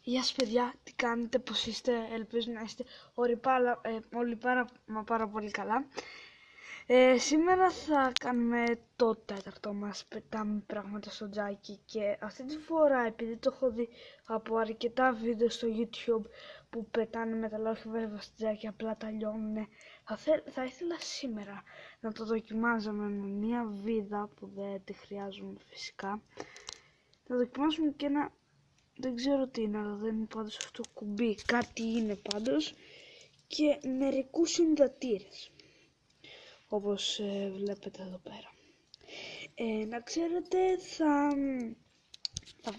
Γεια σας παιδιά, τι κάνετε, πώς είστε, ελπίζω να είστε όλοι πάρα πολύ καλά. Σήμερα θα κάνουμε το τέταρτο μας, πετάμε πράγματα στο τζάκι και αυτή τη φορά, επειδή το έχω δει από αρκετά βίντεο στο YouTube που πετάνε μετά, όχι βέβαια στο τζάκι, απλά τα λιώνουν, θα ήθελα σήμερα να το δοκιμάζαμε με μια βίδα που δεν τη χρειάζομαι φυσικά. Θα δοκιμάσουμε και ένα, δεν ξέρω τι είναι, αλλά δεν είναι πάντως αυτό το κουμπί, κάτι είναι πάντως, και μερικούς υδατήρες, όπως βλέπετε εδώ πέρα. Να ξέρετε, θα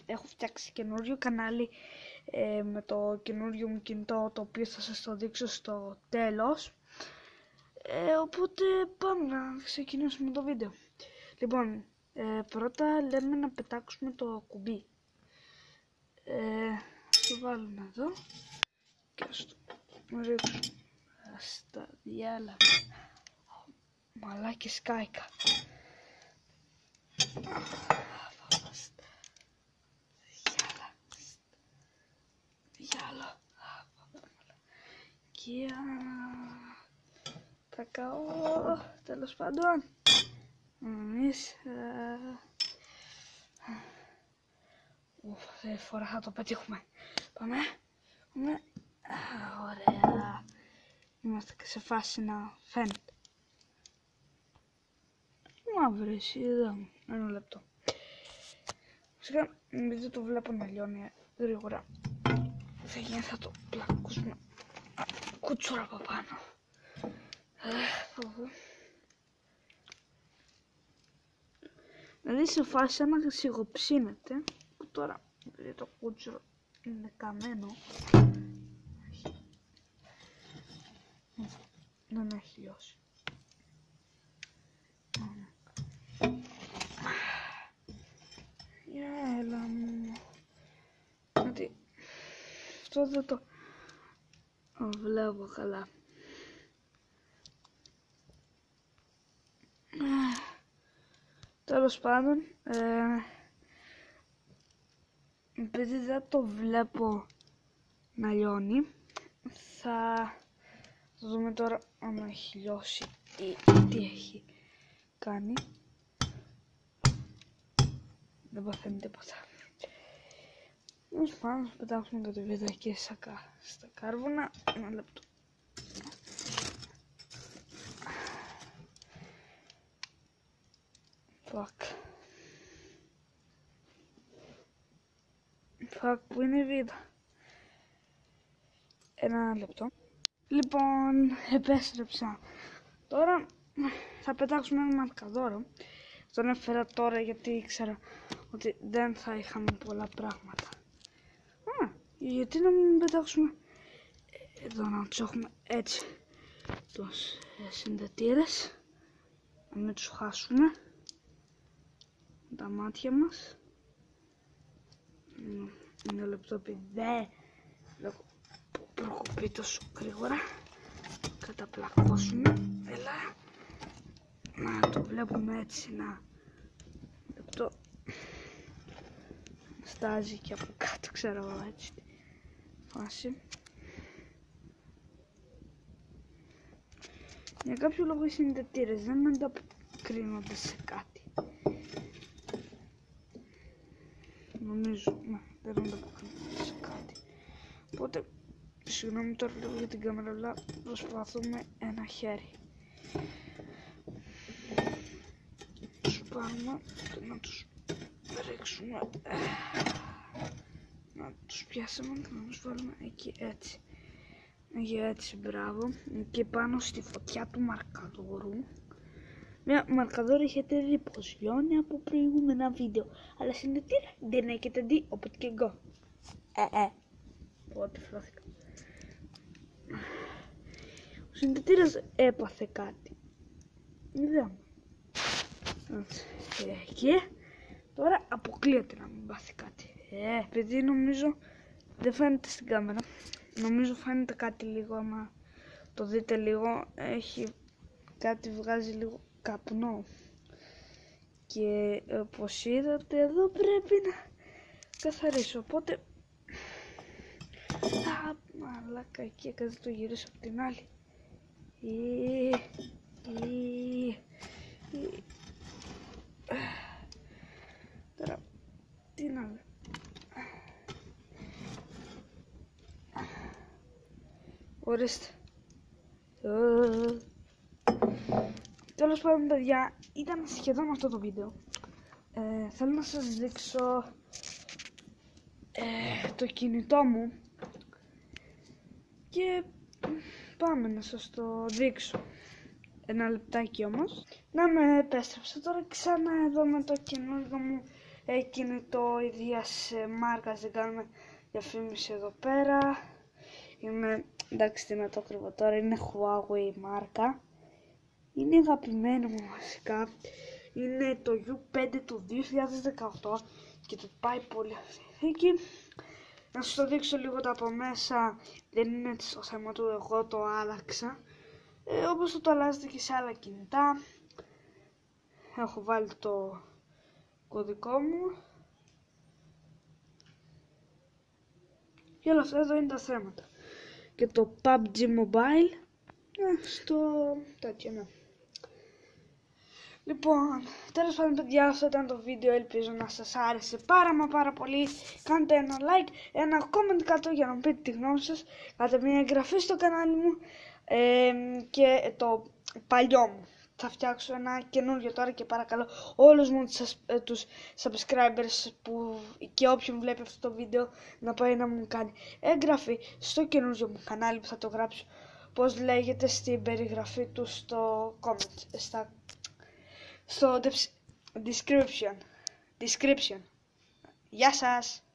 έχω φτιάξει καινούριο κανάλι με το καινούριο μου κινητό, το οποίο θα σας το δείξω στο τέλος. Οπότε πάμε να ξεκινήσουμε το βίντεο. Λοιπόν, πρώτα λέμε να πετάξουμε το κουμπί. Το βάλουμε εδώ και ας το ρίξουμε στα διάλα. Μαλάκι σκάικα. Διάλα. Και κακάο, τέλος πάντων. Εμείς αυτή φορά θα το πετύχουμε. Πάμε. Ωραία. Είμαστε και σε φάση να φαίνεται. Μαύρη εδώ. Ένα λεπτό. Φυσικά, επειδή το βλέπω να λιώνει γρήγορα, θα το πλακώσουμε κουτσούρα από πάνω. Δηλαδή σε φάση να σιγοψύνεται, που τώρα επειδή το κούτσουρο είναι καμένο, δεν έχει λιώσει. Έλα μου. Γιατί αυτό δεν το βλέπω καλά. Τέλος πάντων, επειδή δεν το βλέπω να λιώνει, θα δούμε τώρα αν έχει λιώσει ή τι έχει κάνει. Δεν παθαίνει τίποτα. Όμως πάμε να πετάξουμε και το βίδα εκεί στα κάρβουνα. Ένα λεπτό. Fuck, που είναι η βίδα. Ένα λεπτό. Λοιπόν, επέστρεψα. Τώρα θα πετάξουμε ένα μαρκαδόρο. Τον έφερα τώρα γιατί ήξερα ότι δεν θα είχαμε πολλά πράγματα. Γιατί να μην πετάξουμε εδώ, να τους έχουμε έτσι τους συνδετήρες, να μην τους χάσουμε τα μάτια μας. Ένα λεπτό, επειδή δεν προκοπεί τόσο γρήγορα, καταπλακώσουμε. Έλα, να το βλέπουμε έτσι, ένα λεπτό, στάζει και από κάτω, ξέρω εγώ, έτσι φάση. Για κάποιο λόγο οι συνδετήρες δεν ανταποκρίνονται σε κάτι. Νομίζω, δεν ανταποκρίνονται σε κάτι. Οπότε, συγγνώμη τώρα λίγο για την κάμερα, αλλά προσπαθούμε ένα χέρι. Τους πάρουμε και να τους ρίξουμε. Να τους πιάσουμε και να τους βάλουμε εκεί έτσι. Έτσι, μπράβο. Και πάνω στη φωτιά του μαρκαδόρου. Μια μαρκαδόρο έχετε δει πως λιώνει από προηγούμενα βίντεο, αλλά συνδετήρα δεν έχετε δει, οπότε και εγώ. Οπότε φρόθηκα. Ο συνδετήρας έπαθε κάτι. Είδαμε. Και τώρα αποκλείεται να μην πάθει κάτι. Επειδή νομίζω δεν φαίνεται στην κάμερα. Νομίζω φαίνεται κάτι λίγο, άμα το δείτε λίγο, έχει κάτι, βγάζει λίγο καπνό. Και όπως είδατε εδώ πρέπει να καθαρίσω, οπότε μαλάκα εκεί, κάτσε το γυρίσω από την άλλη. Τώρα, τι να λέω. Ορίστε. Τέλος πάντων, παιδιά, ήταν σχεδόν αυτό το βίντεο. Θέλω να σας δείξω το κινητό μου και πάμε να σας το δείξω. Ένα λεπτάκι όμως. Να με επέστρεψα τώρα ξανά εδώ με το καινούργιο μου κινητό ίδιας μάρκας. Δεν κάνουμε διαφήμιση εδώ πέρα. Είναι, εντάξει, τι να το κρύβω τώρα, είναι Huawei μάρκα. Είναι αγαπημένο μου βασικά. Είναι το U5 του 2018 και το πάει πολύ αυτή. Να σας το δείξω λίγο το από μέσα. Δεν είναι το θέμα του, εγώ το άλλαξα. Όπως το αλλάζετε και σε άλλα κινητά. Έχω βάλει το κωδικό μου. Και όλα αυτά εδώ είναι τα θέματα. Και το PUBG Mobile στο τέτοιο, ναι. Λοιπόν, τέλος πάντων, παιδιά, αυτό ήταν το βίντεο. Ελπίζω να σας άρεσε πάρα πολύ. Κάντε ένα like, ένα comment κάτω για να μου πείτε τη γνώμη σας. Κάντε μια εγγραφή στο κανάλι μου και το παλιό μου. Θα φτιάξω ένα καινούριο τώρα και παρακαλώ όλους μου τους subscribers που και όποιον βλέπει αυτό το βίντεο να πάει να μου κάνει εγγραφή στο καινούριο μου κανάλι που θα το γράψω πώς λέγεται στην περιγραφή του στο comment, στο description. Γεια σας!